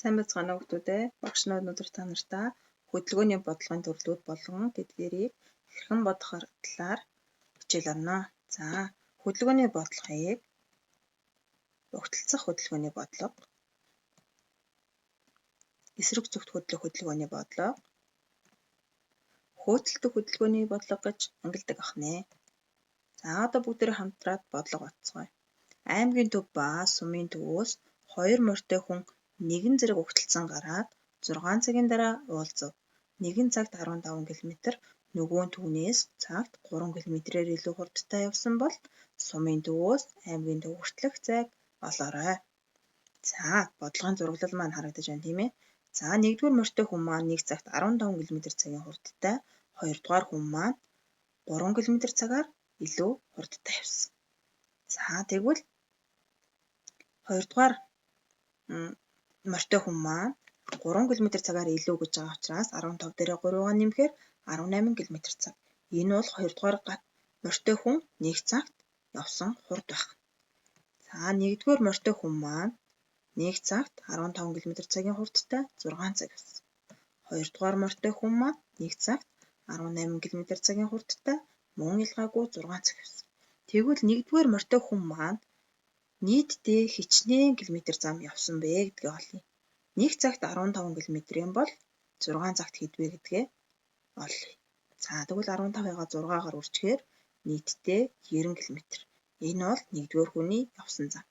Сайн байцгаана уу хүмүүс. Багш нар өнөөдөр та нартай хөдөлгөөний бодлогын төрлүүд болгон тэдгээрийг хэрхэн бодох талаар хичээл орно. За, хөдөлгөөний бодлогыг угталцах хөдөлгөөний бодлого, эсрэг зүгт хөдлөх хөдөлгөөний бодлого, хөөцөлдөх хөдөлгөөний бодлого гэж ангилдаг ахнэ. За, одоо бүгдээрээ хамтраад бодлого батцгаая. Аймгийн төв ба сумын төвөөс 2 морьтой хүн нэгэн зэрэг угталцан гараад 6 цагийн дараа уулзав. Нэгэн цагт 15 км, нөгөө нь түүнээс цагт 3 км-ээр илүү хурдтай явсан бол сумын төвөөс аймгийн төв хүртэлх зайг олоорой. За, бодлогын зураглал маань харагдаж байна тийм ээ. За, 1-р морьтой хүн маань 1 цагт 15 км/цагийн хурдтай, 2-р хүн маань 3 км/цагаар илүү хурдтай явсан. За, тэгвэл 2-р морьтой хүн маань 3 км/цагаар илүү гэж байгаа учраас 15 дээрээ 3-аа нэмэхээр 18 км/цаг. Энэ бол 2-р морьтой хүн 1 цагт явсан хурд байх. За, 1-р морьтой хүн маань 1 цагт 15 км/цагийн хурдтай 6 цаг явсан. 2-р морьтой хүн маань 1 цагт 18 км/цагийн хурдтай мөн ялгаагүй 6 цаг явсан. Тэгвэл 1-р морьтой хүн маань нийтдээ хичнээн километр зам явсан бэ гэдгээ олъё. 1 цагт 15 км бол 6 цагт хэдвэ гэдгээ олъё. За, тэгвэл 15-ыг 6-гаар үржихээр нийтдээ 90 км. Энэ бол 1-р хүний явсан зам.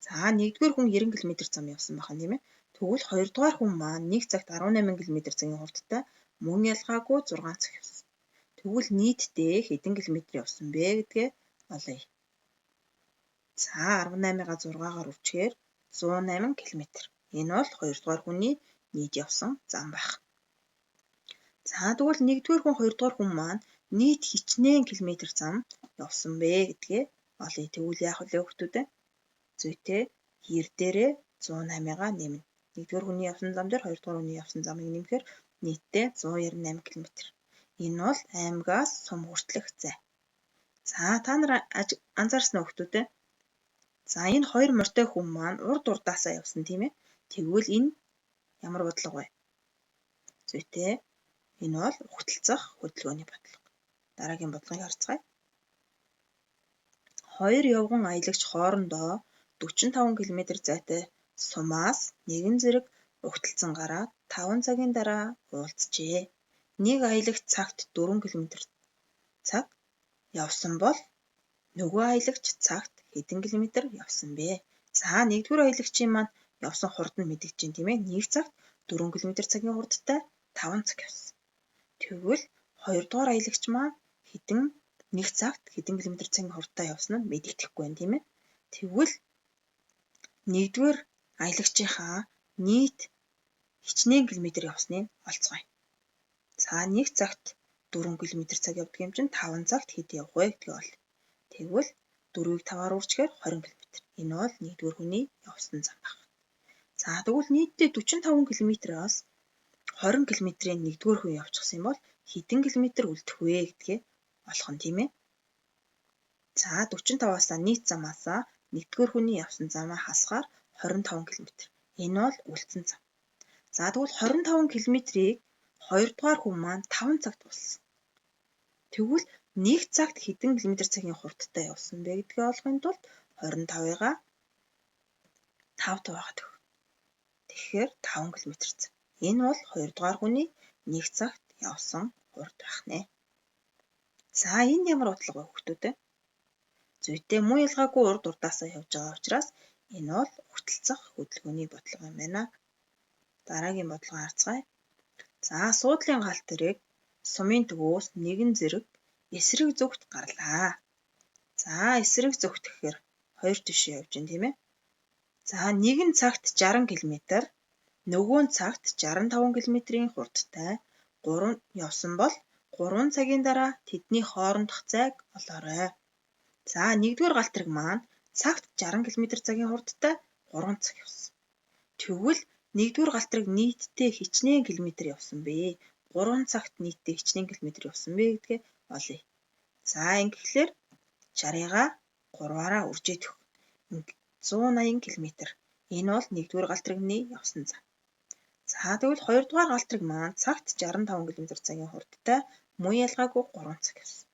За, 1-р хүн 90 км зам явсан байна тийм ээ. Тэгвэл 2-р хүн маань 1 цагт 18 км/цагийн хурдтай мөн ялгаагүй 6 цаг явсан. Тэгвэл нийтдээ хэдэн километр явсан бэ гэдгээ олъё. За, 18-ыг 6-гаар үржихээр 108 км. Энэ бол 2-р хүний нийт явсан зам байх. За, тэгвэл 1-р хүн 2-р хүн маань нийт хичнээн километр зам явсан бэ гэдгээ олъё. Тэгвэл яах вэ хүмүүс? Зүйтэй хэр дээрээ 108-ыг нэмнэ. 1-р хүний явсан зам дээр 2-р хүний явсан замыг нэмэхээр нийтдээ 198 км. Энэ бол аймгаас сум хүртэлх зай. За, та нар анзаарсан уу хүмүүс? За, энэ 2 морьтой хүн маань урд урдаасаа явсан тийм ээ. Тэгвэл энэ ямар бодлого вэ? Зүйтэй. Энэ бол угталцах хөдөлгөөний бодлого. Дараагийн бодлогыг харцгаая. 2 явган аялагч хоорондоо 45 км зайтай сумаас нэгэн зэрэг угталцан гараад 5 цагийн дараа уулзжээ. Нэг аялагч цагт 4 км/цаг явсан бол нөгөө аялагч цагт хэдэн километр явсан бэ? За, 1-р аялагчийн маань явсан хурд нь мэдэгдэж байна тийм ээ. 1 цагт 4 км/цагийн хурдтай 5 цаг явсан. Тэгвэл 2-р аялагч маань 1 цагт хэдэн км/цагийн хурдтай явсан нь мэдэгдэхгүй байна тийм ээ. Тэгвэл 1-р аялагчийнхаа нийт хичнээн километр явсныг олцгоё. За, 1 цагт 4 км/цаг явдаг юм чинь 5 цагт хэд явах вэ гэдгээ олъё. Тэгвэл 4-ийг 5-аар үржихээр 20 км. Энэ бол 1-р хүний явсан зам байна. За, тэгвэл нийтдээ 45 км-аас 20 км-ийн 1-р хүн явчихсан юм бол хэдэн километр үлдэх вэ гэдгээ олох нь тийм ээ. За, 45-аас нийт замаасаа 1-р хүний явсан замаа хасгаар 25 км. Энэ бол үлдсэн зам. За, тэгвэл 25 км-ийг 2-р хүн маань 5 цагт болсон. Тэгвэл 1 цагт хэдэн км/цагийн хурдтай явсан бэ гэдгээ олохын тулд 25-ыг 5 таваагаад өг. Тэгэхээр 5 км/цаг. Энэ бол 2-р хүний 1 цагт явсан хурд байх нэ. За, энэ ямар бодлого вэ хүмүүс? Зүйтэй муу ялгаагүй урд урдаасаа явж байгаа учраас энэ бол угталцах хөдөлгөөний бодлого юм байна. Дараагийн бодлогоо харцгаая. За, суудлын галт тэрэг сумын төвөөс нэгэн зэрэг эсрэг зүгт гарлаа. За, эсрэг зүгт гэхээр хоёр тишээ явж байна тийм ээ. За, нэгэн цагт 60 км, нөгөө нь цагт 65 км-ийн хурдтай 3 явсан бол 3 цагийн дараа тэдний хоорондох зайг олоорой. За, 1-р галт тэрэг маань цагт 60 км/цагийн хурдтай 3 цаг явсан. Тэгвэл 1-р галт тэрэг нийтдээ хичнээн километр явсан бэ? 3 цагт нийтдээ хичнээн километр явсан бэ гэдгээ олъё. За, ингэхлээр 60-ыг 3-аараа үржээд өгөх. 180 км. Энэ бол 1-р галтрагны явсан зам. За тэгвэл 2-р галтраг маань цагт 65 км/цагийн хурдтай муу ялгаагүй 3 цаг явсан.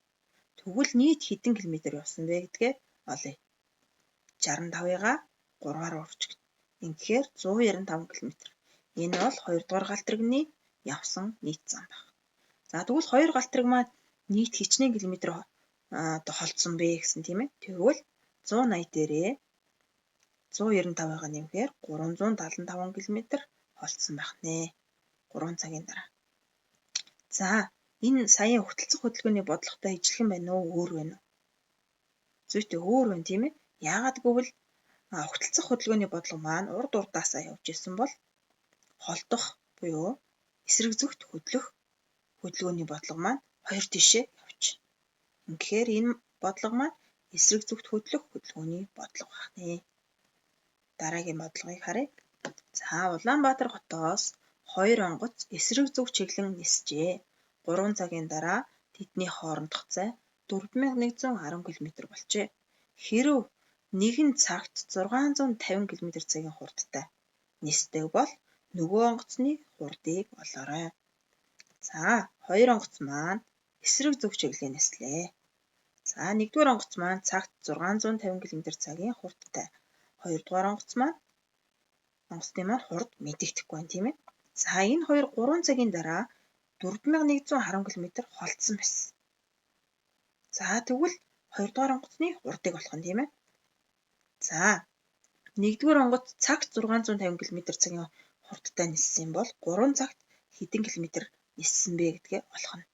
Тэгвэл нийт хэдэн километр явсан бэ гэдгээ олъё. 65-ыгаа 3-аар урвчих. Ингэхээр 195 км. Энэ бол 2-р галтрагны явсан нийт зам байна. За тэгвэл 2 галтраг маань нийт хичнээн километр холдсон бэ гэсэн тийм ээ. Тэгвэл 180 дээрээ 195-ыг нэмэхээр 375 км холдсон байх нэ. 3 цагийн дараа. За энэ саяын өгтөлцөх хөдөлгөөний бодлоготой ижилхэн байна уу, өөр байна уу? Зүйтэй өөр байна тийм ээ. Яагаад гэвэл өгтөлцөх хөдөлгөөний бодлого маань урд урдаасаа явж исэн бол холдох буюу эсрэг зүгт хөдлөх хөдөлгөөний бодлого маань хоёр тишээ явж байна. Тэгэхээр энэ бодлого маань эсрэг зүгт хөдлөх хөдөлгөөний бодлого байх нэ. Дараагийн бодлогыг харъя. За Улаанбаатар хотоос 2 онгоц эсрэг зүг чиглэн нисжээ. 3 цагийн дараа тэдний хоорондох зай 4110 км болжээ. Хэрэв нэгэн цагт 650 км/цагийн хурдтай нисдэг бол нөгөө онгоцны хурдыг олоорой. За 2 онгоц маань эсрэг зүг чиглэн нислээ. За 1-р онгоц маань цагт 650 км/цагийн хурдтай. 2-р онгоцны маань хурд мэдэгдэхгүй байна тийм ээ. За энэ хоёр 3 цагийн дараа 4110 км холдсон байсан. За тэгвэл 2-р онгоцны хурдыг олох нь тийм ээ. За 1-р онгоц цагт 650 км/цагийн хурдтай ниссэн бол 3 цагт хэдэн километр ниссэн бэ гэдгээ олох нь.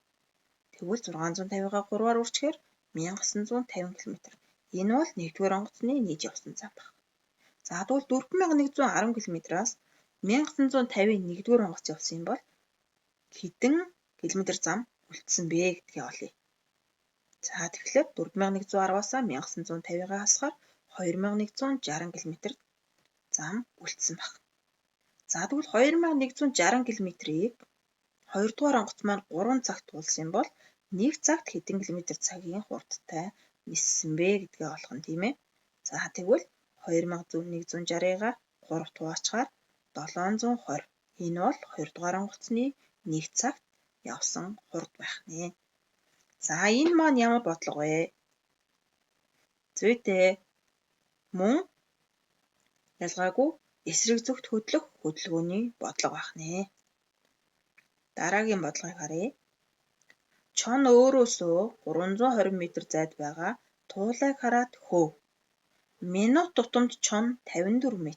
Тэгвэл 650-гаа 3-аар үрчгээр 1950 км. Энэ бол 1-р онгоцны нийт явсан зам байна. За тэгвэл 4110 км-аас 1950-ийн 1-р онгоц явсан юм бол хэдэн километр зам үлдсэн бэ гэдгээ олъё. За тэгэхээр 4110-аас 1950-ыг хасгаар 2160 км зам үлдсэн байна. За тэгвэл 2160 км-ийг 2-р онгоц маань 3 цагт туулсан бол 1 цагт хэдэн километр цагийн хурдтай ниссэн бэ гэдгээ олох нь тийм ээ. За тэгвэл 2160-ыг 3-т хуваачаар 720. Энэ бол 2-р онгоцны 1 цагт явсан хурд байх нэ. За энэ маань ямар бодлого вэ? Зүйтэй. Мөн ялгаагүй эсрэг зүгт хөдлөх хөдөлгөөний бодлого байх нэ. Дараагийн бодлогыг харъя. Чон өөрөөсөө 320 м зайд байгаа туулайг хараад хөөв. Минут тутамд чон 54 м,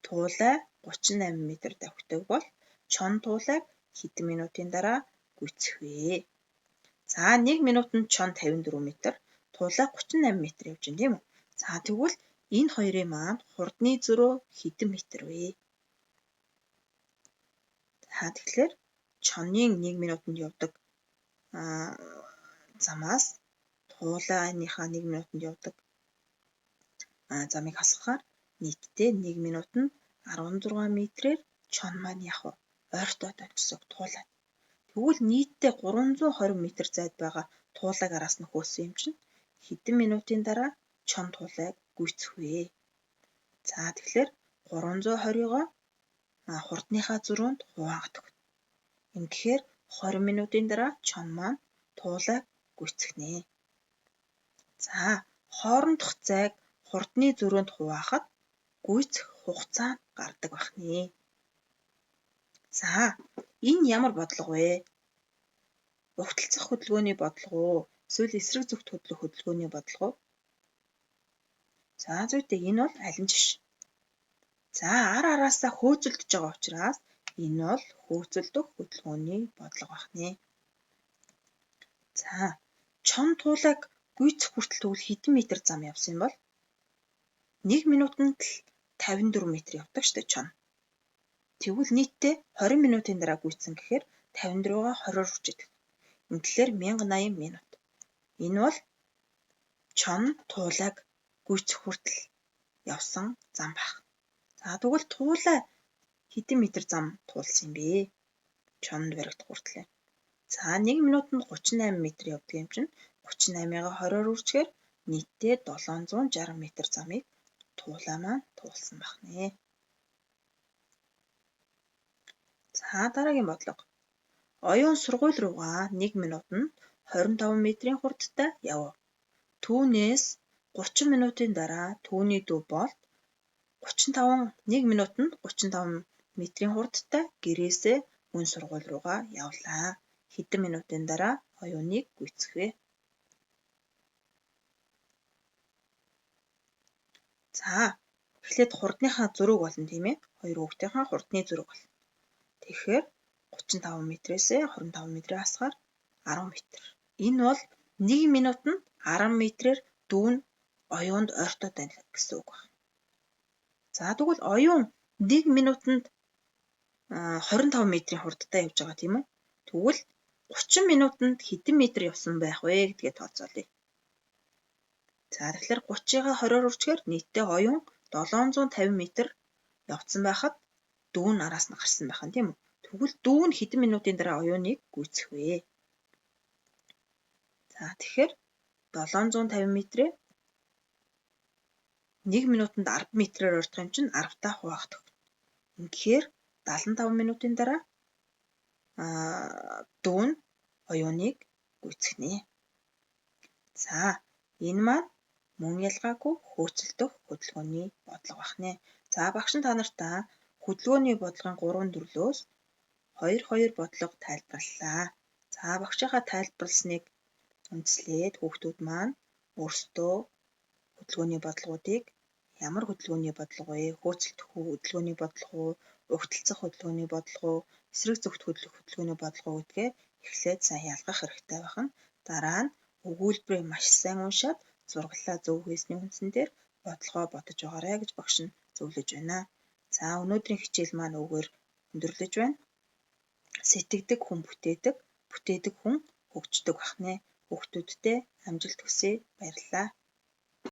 туулай 38 м давхидаг бол чон туулайг хэдэн минутын дараа гүйцэх вэ? За 1 минутанд чон 54 м, туулай 38 м явж байна тийм үү? За тэгвэл энэ хоёрын маань хурдны зөрөө хэдэн метр вэ? За тэгэхээр чонын 1 минутанд явдаг замаас туулайныхаа 1 минутанд явдаг замыг хасгахаар нийтдээ 1 минутанд 16 метрээр чон маань явах вэ? Ойртоод байна гэсэн үг туулай. Тэгвэл нийтдээ 320 м зайд байгаа туулайг араас нь хөөсөн юм чинь хэдэн минутын дараа чон туулайг гүйцэх вэ? За тэгэхээр 320-го хурдныхаа зөрөөнд хуваагадаг. Ингэхээр 20 минутын дараа чон маань туулайг гүйцэх нэ. За хоорондох зайг хурдны зөрөөнд хуваахад гүйцэх хугацаа гардаг байх нэ. За энэ ямар бодлого вэ? Өгтөлцөх хөдөлгөөний бодлого уу? Эсвэл эсрэг зүгт хөдлөх хөдөлгөөний бодлого уу? За зүйтэй энэ бол аль нь ч биш. За ар араасаа хөөцөлдөж байгаа учраас энэ бол хөөцөлдөх хөдөлгөөний бодлого байх нэ. За чон туулайг гүйцэх хүртэл тэгвэл хэдэн метр зам явсан бол 1 минутанд л 54 м явдаг штэ чон. Тэгвэл нийтдээ 20 минутын дараа гүйцсэн гэхээр 54-гаа 20-оор үржиж. Ингэхээр 1080 минут. Энэ бол чон туулайг гүйцэх хүртэл явсан зам байх. За тэгвэл туулай хэдэн метр зам туулсан юм бэ? Чонд баригдах хүртлээр. За 1 минутанд 38 м явдаг юм чинь 38-ыг 20-оор үржихээр нийтдээ 760 м замыг туулай маань туулсан байх нэ. За дараагийн бодлого. Оюун сургууль руугаа 1 минутанд 25 метрийн хурдтай яв. Түүнээс 30 минутын дараа түүний дүү Болт 1 минутанд 35 метрийн хурдтай гэрээсээ мөн сургууль руугаа явлаа. Хэдэн минутын дараа оюуныг гүйцэхвэ? За эхлээд хурдныхаа зураг болно тийм ээ. Хоёр хүүхдийнхаа хурдны зураг болно. Тэгэхээр 35 метрээсээ 25 метрийн хасгаар 10 метр. Энэ бол 1 минутанд 10 метрээр дүү нь оюунд ойртоод байна гэсэн үг байна. За тэгвэл оюун 1 минутанд 25 метрийн хурдтай явж байгаа тийм үү? Тэгвэл 30 минутанд хэдэн метр явсан байх вэ гэдгээ тооцоолъё. За тэгэхээр 30-ыг 20-оор үржихээр нийтдээ оюун 750 метр явцсан байхад дүү нь араас нь гарсан байх нь тийм үү? Тэгвэл дүү нь хэдэн минутын дараа оюуныг гүйцэх вэ? За тэгэхээр 750 метрээ 1 минутанд 10 метрээр ордог юм чинь 10-таа хуваагдах. Ингэхээр 75 минутын дараа дүү нь оюуныг гүйцэхнэ. За энэ маань мөн ялгаагүй хөөцөлдөх хөдөлгөөний бодлого байна. За багш та нартаа хөдөлгөөний бодлогын 3 төрлөөс 2 бодлого тайлбарлалаа. За багшийнхаа тайлбарласныг үндэслээд хүүхдүүд маань өөрсдөө хөдөлгөөний бодлогуудыг ямар хөдөлгөөний бодлого вэ? Хөөцөлдөх хөдөлгөөний бодлого уу? Угталцах хөдөлгөөний бодлого уу? Эсрэг зөвхт хөдөлгөөний бодлого уу гэдгээ эхлээд сайн ялгах хэрэгтэй байна. Дараа нь өгүүлбэрийг маш сайн уншаад зурглалаа зөв хийсний үндсэн дээр бодлогоо бодож байгаарай гэж багш нь зөвлөж байна. За өнөөдрийн хичээл маань өгөөр өндөрлөж байна. Сэтгэдэг хүн бүтээдэг, бүтээдэг хүн хөгждөг бахнэ. Хүүхдүүддээ амжилт хүсье. Баярлалаа.